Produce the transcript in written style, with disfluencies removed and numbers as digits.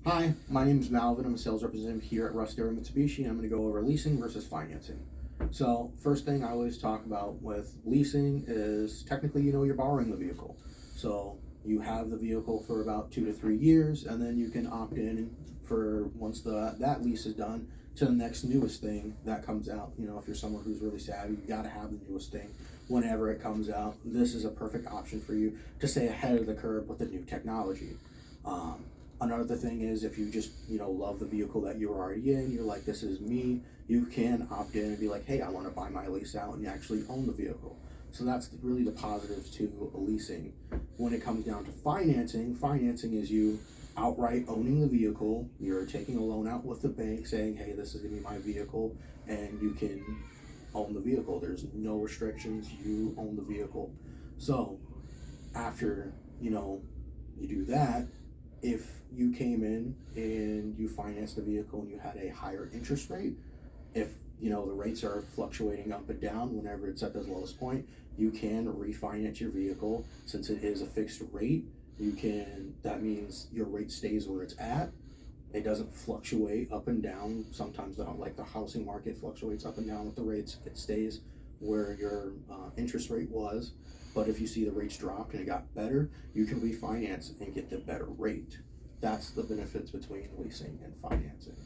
Hi, my name is Malvin. I'm a sales representative here at Russ Darrow Mitsubishi, and I'm going to go over leasing versus financing. So, first thing I always talk about with leasing is technically, you're borrowing the vehicle. So, you have the vehicle for about 2 to 3 years, and then you can opt in for once that lease is done to the next newest thing that comes out. If you're someone who's really savvy, you got to have the newest thing whenever it comes out. This is a perfect option for you to stay ahead of the curve with the new technology. Um, Another thing is if you just love the vehicle that you're already in, you're like, this is me, you can opt in and be like, hey, I want to buy my lease out, and you actually own the vehicle. So that's really the positives to leasing. When it comes down to financing is you outright owning the vehicle. You're taking a loan out with the bank saying, hey, this is going to be my vehicle, and you can own the vehicle. There's no restrictions. You own the vehicle. So after you do that, if you came in and you financed the vehicle and you had a higher interest rate, if the rates are fluctuating up and down whenever it's at the lowest point, you can refinance your vehicle. Since it is a fixed rate, that means your rate stays where it's at. It doesn't fluctuate up and down. Sometimes like the housing market fluctuates up and down with the rates. It stays where your interest rate was. But if you see the rates dropped and it got better, you can refinance and get the better rate. That's the benefits between leasing and financing.